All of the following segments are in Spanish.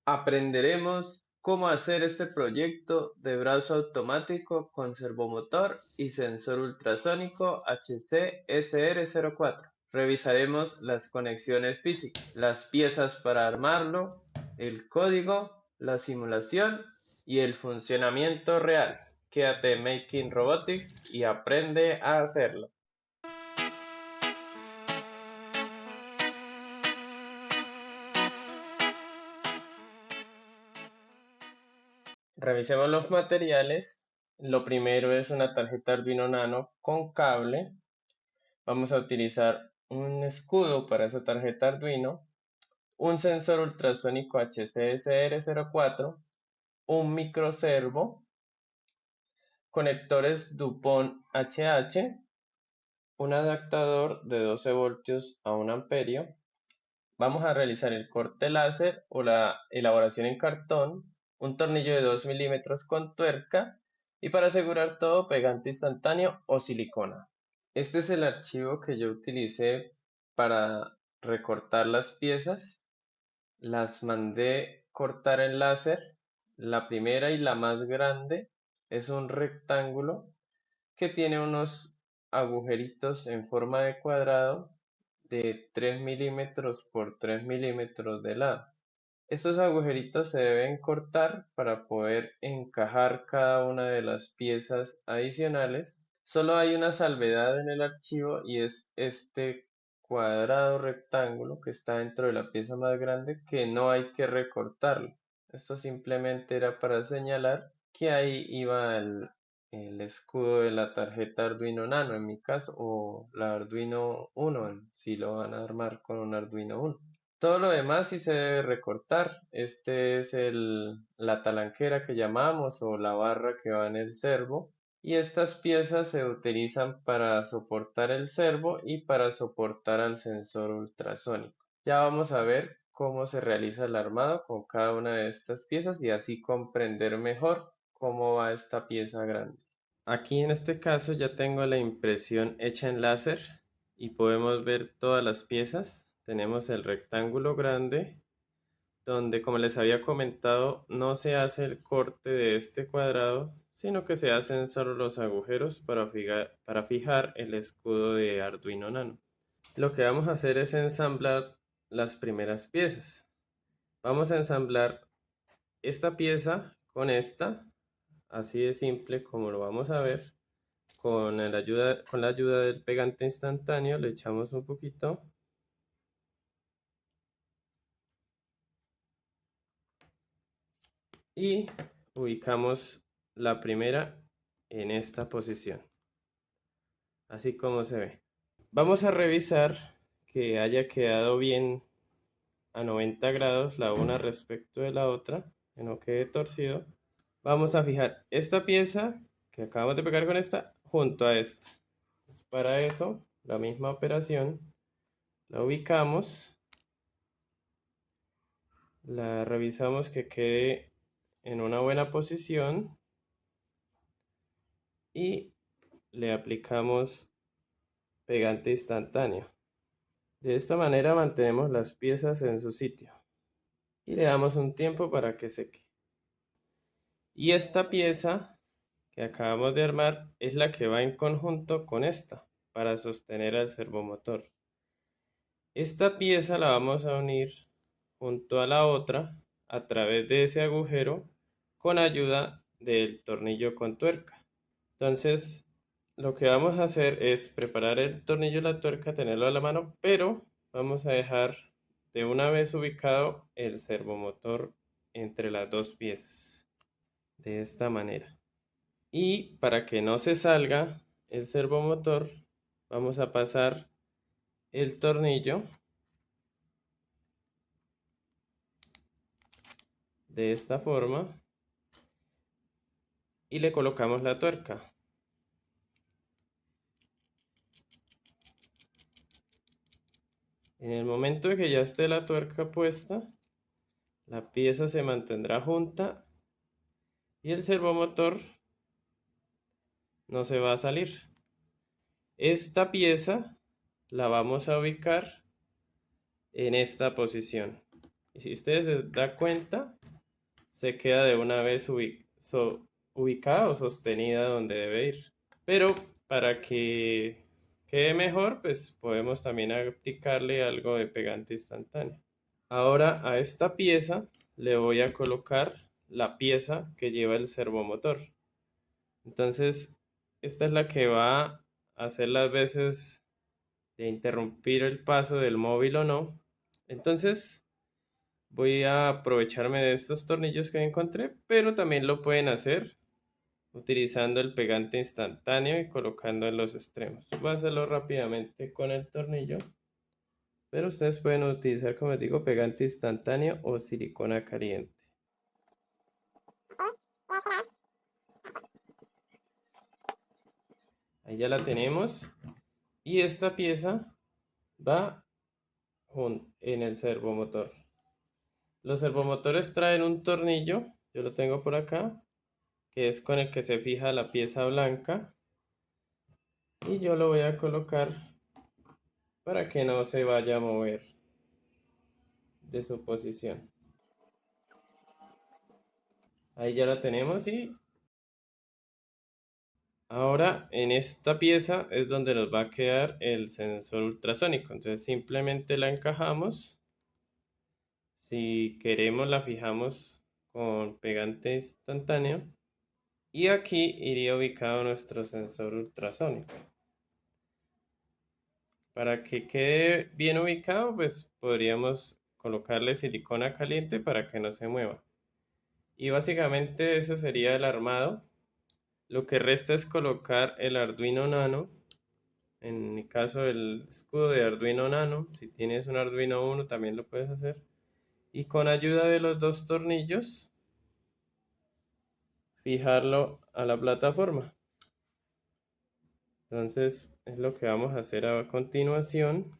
Aprenderemos cómo hacer este proyecto de brazo automático con servomotor y sensor ultrasónico HC-SR04. Revisaremos las conexiones físicas, las piezas para armarlo, el código, la simulación y el funcionamiento real. Quédate en Making Robotics y aprende a hacerlo. Revisemos los materiales. Lo primero es una tarjeta Arduino Nano con cable. Vamos a utilizar un escudo para esa tarjeta Arduino, un sensor ultrasónico HCSR04, un microservo, conectores DuPont HH, un adaptador de 12 voltios a 1 amperio. Vamos a realizar el corte láser o la elaboración en cartón, un tornillo de 2 milímetros con tuerca y para asegurar todo pegante instantáneo o silicona. Este es el archivo que yo utilicé para recortar las piezas. Las mandé cortar en láser. La primera y la más grande es un rectángulo que tiene unos agujeritos en forma de cuadrado de 3 milímetros por 3 milímetros de lado. Estos agujeritos se deben cortar para poder encajar cada una de las piezas adicionales. Solo hay una salvedad en el archivo y es este cuadrado rectángulo que está dentro de la pieza más grande que no hay que recortarlo. Esto simplemente era para señalar que ahí iba el escudo de la tarjeta Arduino Nano en mi caso, o la Arduino Uno si lo van a armar con un Arduino Uno. Todo lo demás sí se debe recortar. Este es la talanquera que llamamos o la barra que va en el servo. Y estas piezas se utilizan para soportar el servo y para soportar al sensor ultrasónico. Ya vamos a ver cómo se realiza el armado con cada una de estas piezas y así comprender mejor cómo va esta pieza grande. Aquí en este caso ya tengo la impresión hecha en láser y podemos ver todas las piezas. Tenemos el rectángulo grande donde, como les había comentado, no se hace el corte de este cuadrado, sino que se hacen solo los agujeros para fijar el escudo de Arduino Nano. Lo que vamos a hacer es ensamblar las primeras piezas. Vamos a ensamblar esta pieza con esta, así de simple como lo vamos a ver. Con la ayuda del pegante instantáneo le echamos un poquito y ubicamos la primera en esta posición, así como se ve. Vamos a revisar que haya quedado bien a 90 grados la una respecto de la otra, que no quede torcido. Vamos a fijar esta pieza que acabamos de pegar con esta junto a esta. Entonces, para eso, la misma operación, la ubicamos, la revisamos que quede en una buena posición y le aplicamos pegante instantáneo. De esta manera mantenemos las piezas en su sitio y le damos un tiempo para que seque. Y esta pieza que acabamos de armar es la que va en conjunto con esta para sostener al servomotor. Esta pieza la vamos a unir junto a la otra a través de ese agujero con ayuda del tornillo con tuerca. Entonces, lo que vamos a hacer es preparar el tornillo y la tuerca, tenerlo a la mano, pero vamos a dejar de una vez ubicado el servomotor entre las dos piezas, de esta manera. Y para que no se salga el servomotor, vamos a pasar el tornillo de esta forma y le colocamos la tuerca. En el momento de que ya esté la tuerca puesta, la pieza se mantendrá junta y el servomotor no se va a salir. Esta pieza la vamos a ubicar en esta posición. Y si ustedes se dan cuenta, se queda de una vez ubicada o sostenida donde debe ir. Pero para que quede mejor, pues podemos también aplicarle algo de pegante instantáneo. Ahora a esta pieza le voy a colocar la pieza que lleva el servomotor. Entonces, esta es la que va a hacer las veces de interrumpir el paso del móvil o no. Entonces, voy a aprovecharme de estos tornillos que encontré, pero también lo pueden hacer utilizando el pegante instantáneo y colocando en los extremos. Voy a hacerlo rápidamente con el tornillo, pero ustedes pueden utilizar, como les digo, pegante instantáneo o silicona caliente. Ahí ya la tenemos. Y esta pieza va en el servomotor. Los servomotores traen un tornillo, yo lo tengo por acá, que es con el que se fija la pieza blanca. Y yo lo voy a colocar para que no se vaya a mover de su posición. Ahí ya la tenemos y ahora en esta pieza es donde nos va a quedar el sensor ultrasónico. Entonces simplemente la encajamos. Si queremos la fijamos con pegante instantáneo. Y aquí iría ubicado nuestro sensor ultrasónico. Para que quede bien ubicado, pues podríamos colocarle silicona caliente para que no se mueva. Y básicamente eso sería el armado. Lo que resta es colocar el Arduino Nano. En mi caso el escudo de Arduino Nano. Si tienes un Arduino Uno también lo puedes hacer. Y con ayuda de los dos tornillos, fijarlo a la plataforma. Entonces es lo que vamos a hacer a continuación.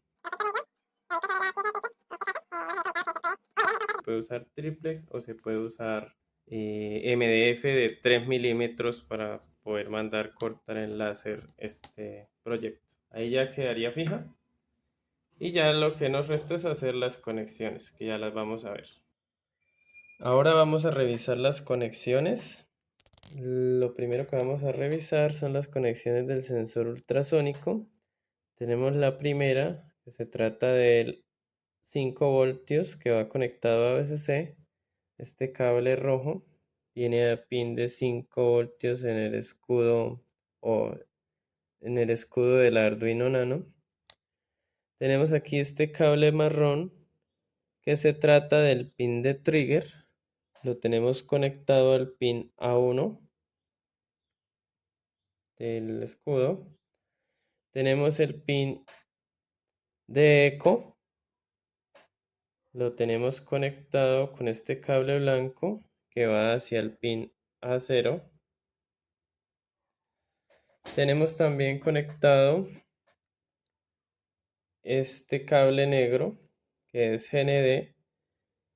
Se puede usar triplex o se puede usar MDF de 3 milímetros para poder mandar cortar en láser este proyecto. Ahí ya quedaría fija. Y ya lo que nos resta es hacer las conexiones, que ya las vamos a ver. Ahora vamos a revisar las conexiones. Lo primero que vamos a revisar son las conexiones del sensor ultrasónico. Tenemos la primera, que se trata del 5 voltios que va conectado a VCC. Este cable rojo tiene a pin de 5 voltios en el escudo o en el escudo del Arduino Nano. Tenemos aquí este cable marrón que se trata del pin de trigger. Lo tenemos conectado al pin A1 del escudo. Tenemos el pin de eco. Lo tenemos conectado con este cable blanco que va hacia el pin A0. Tenemos también conectado este cable negro que es GND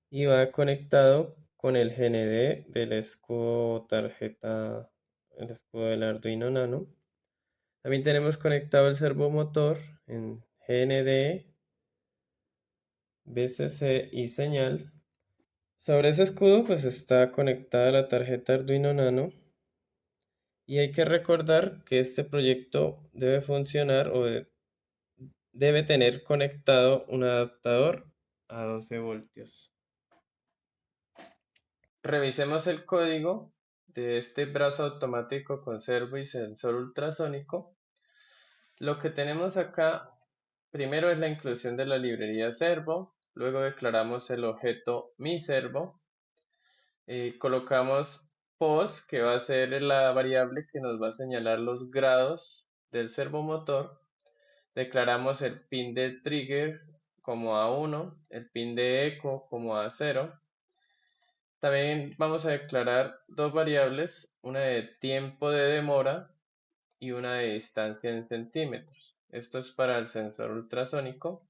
y va conectado con el GND del escudo tarjeta, el escudo del Arduino Nano. También tenemos conectado el servomotor en GND, VCC y señal. Sobre ese escudo pues está conectada la tarjeta Arduino Nano. Y hay que recordar que este proyecto debe funcionar o debe tener conectado un adaptador a 12 voltios. Revisemos el código de este brazo automático con servo y sensor ultrasónico. Lo que tenemos acá primero es la inclusión de la librería servo, luego declaramos el objeto miServo, colocamos pos, que va a ser la variable que nos va a señalar los grados del servomotor. Declaramos el pin de trigger como A1, el pin de eco como A0. También vamos a declarar dos variables, una de tiempo de demora y una de distancia en centímetros. Esto es para el sensor ultrasónico.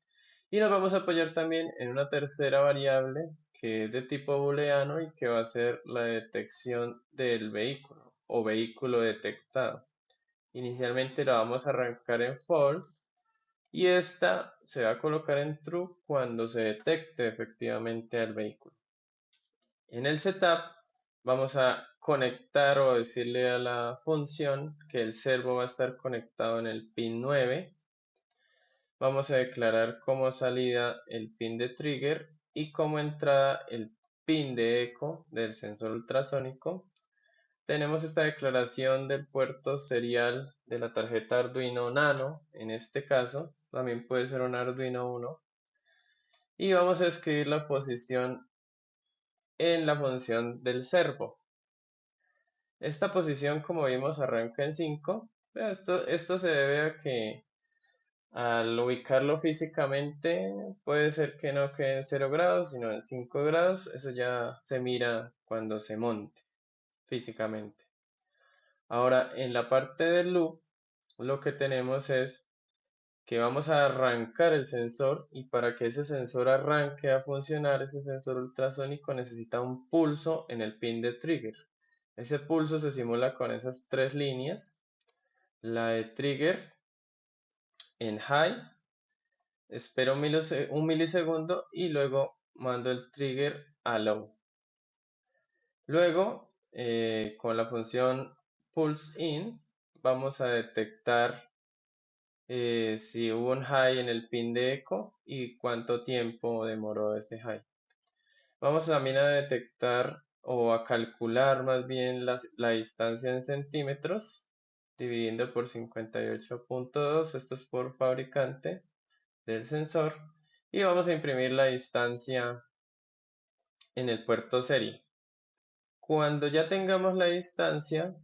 Y nos vamos a apoyar también en una tercera variable que es de tipo booleano y que va a ser la detección del vehículo o vehículo detectado. Inicialmente la vamos a arrancar en false y esta se va a colocar en true cuando se detecte efectivamente al vehículo. En el setup vamos a conectar o decirle a la función que el servo va a estar conectado en el pin 9. Vamos a declarar como salida el pin de trigger y como entrada el pin de eco del sensor ultrasónico. Tenemos esta declaración del puerto serial de la tarjeta Arduino Nano, en este caso, también puede ser un Arduino Uno. Y vamos a escribir la posición en la función del servo. Esta posición, como vimos, arranca en 5. Esto se debe a que al ubicarlo físicamente puede ser que no quede en 0 grados, sino en 5 grados. Eso ya se mira cuando se monte físicamente. Ahora, en la parte del loop, lo que tenemos es que vamos a arrancar el sensor y para que ese sensor arranque a funcionar, ese sensor ultrasónico necesita un pulso en el pin de trigger. Ese pulso se simula con esas tres líneas. La de trigger en high, espero un milisegundo y luego mando el trigger a low. Luego, con la función pulse in, vamos a detectar si hubo un high en el pin de eco y cuánto tiempo demoró ese high. Vamos también a detectar o a calcular más bien la distancia en centímetros, dividiendo por 58.2, esto es por fabricante del sensor, y vamos a imprimir la distancia en el puerto serie. Cuando ya tengamos la distancia,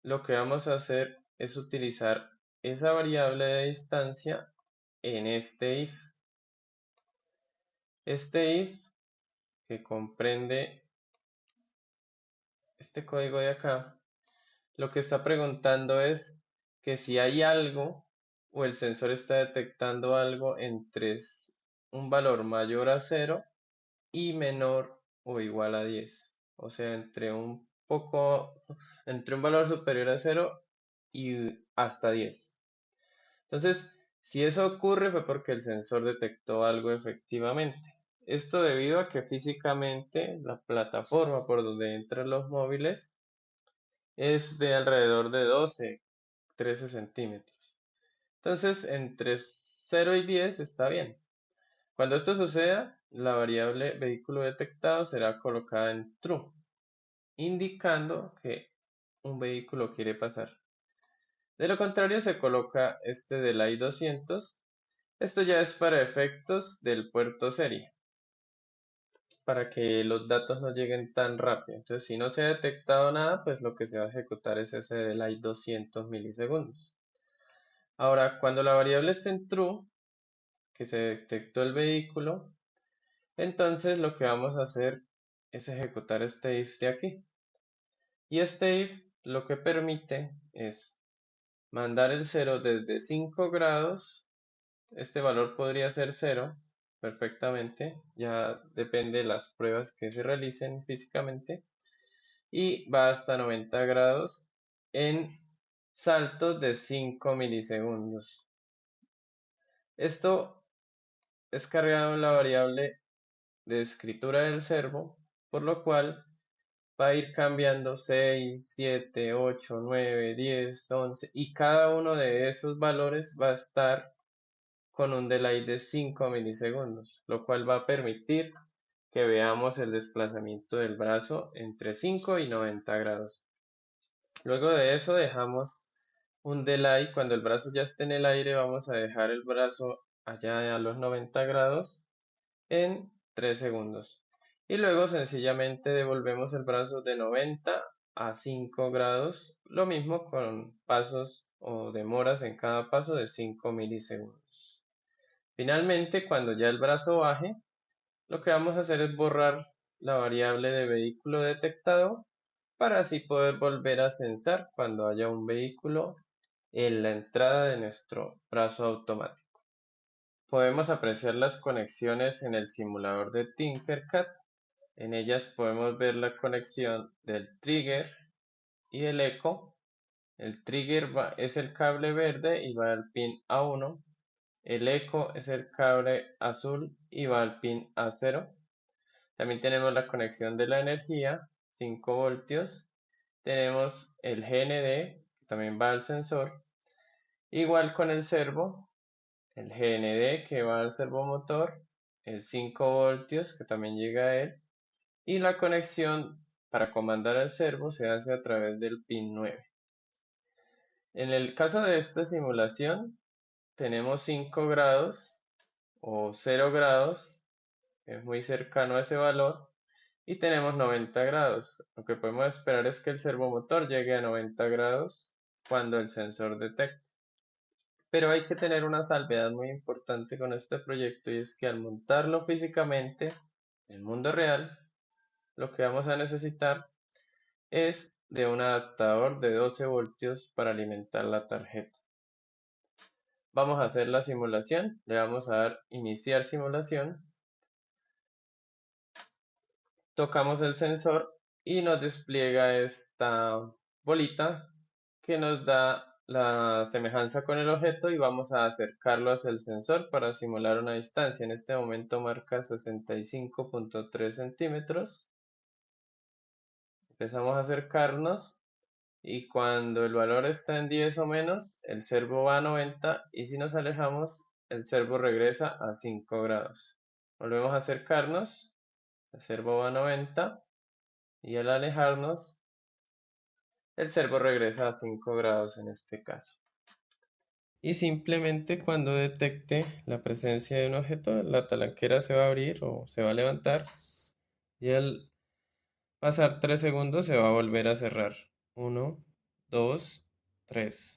lo que vamos a hacer es utilizar esa variable de distancia en este if. Este if que comprende este código de acá, lo que está preguntando es que si hay algo o el sensor está detectando algo entre un valor mayor a 0 y menor o igual a 10. O sea, entre un valor superior a 0 y hasta 10. Entonces, si eso ocurre fue porque el sensor detectó algo efectivamente. Esto debido a que físicamente la plataforma por donde entran los móviles es de alrededor de 12, 13 centímetros. Entonces, entre 0 y 10 está bien. Cuando esto suceda, la variable vehículo detectado será colocada en true, indicando que un vehículo quiere pasar. De lo contrario, se coloca este delay 200. Esto ya es para efectos del puerto serie, para que los datos no lleguen tan rápido. Entonces, si no se ha detectado nada, pues lo que se va a ejecutar es ese delay 200 milisegundos. Ahora, cuando la variable esté en true, que se detectó el vehículo, entonces lo que vamos a hacer es ejecutar este if de aquí. Y este if lo que permite es mandar el 0 desde 5 grados. Este valor podría ser 0 perfectamente, ya depende de las pruebas que se realicen físicamente. Y va hasta 90 grados en saltos de 5 milisegundos. Esto es cargado en la variable de escritura del servo, por lo cual va a ir cambiando 6, 7, 8, 9, 10, 11 y cada uno de esos valores va a estar con un delay de 5 milisegundos, lo cual va a permitir que veamos el desplazamiento del brazo entre 5 y 90 grados. Luego de eso dejamos un delay, cuando el brazo ya esté en el aire vamos a dejar el brazo allá a los 90 grados en 3 segundos. Y luego sencillamente devolvemos el brazo de 90 a 5 grados, lo mismo con pasos o demoras en cada paso de 5 milisegundos. Finalmente, cuando ya el brazo baje, lo que vamos a hacer es borrar la variable de vehículo detectado para así poder volver a censar cuando haya un vehículo en la entrada de nuestro brazo automático. Podemos apreciar las conexiones en el simulador de Tinkercad. En ellas podemos ver la conexión del trigger y el eco. El trigger es el cable verde y va al pin A1. El eco es el cable azul y va al pin A0. También tenemos la conexión de la energía, 5 voltios. Tenemos el GND, que también va al sensor. Igual con el servo, el GND que va al servomotor, el 5 voltios que también llega a él. Y la conexión para comandar al servo se hace a través del pin 9. En el caso de esta simulación, tenemos 5 grados o 0 grados, es muy cercano a ese valor, y tenemos 90 grados. Lo que podemos esperar es que el servomotor llegue a 90 grados cuando el sensor detecte. Pero hay que tener una salvedad muy importante con este proyecto, y es que al montarlo físicamente en el mundo real, lo que vamos a necesitar es de un adaptador de 12 voltios para alimentar la tarjeta. Vamos a hacer la simulación, le vamos a dar iniciar simulación, tocamos el sensor y nos despliega esta bolita que nos da la semejanza con el objeto, y vamos a acercarlo hacia el sensor para simular una distancia. En este momento marca 65.3 centímetros. Empezamos a acercarnos y cuando el valor está en 10 o menos, el servo va a 90, y si nos alejamos, el servo regresa a 5 grados. Volvemos a acercarnos, el servo va a 90 y al alejarnos, el servo regresa a 5 grados en este caso. Y simplemente cuando detecte la presencia de un objeto, la talanquera se va a abrir o se va a levantar, y al pasar 3 segundos se va a volver a cerrar. 1, 2, 3.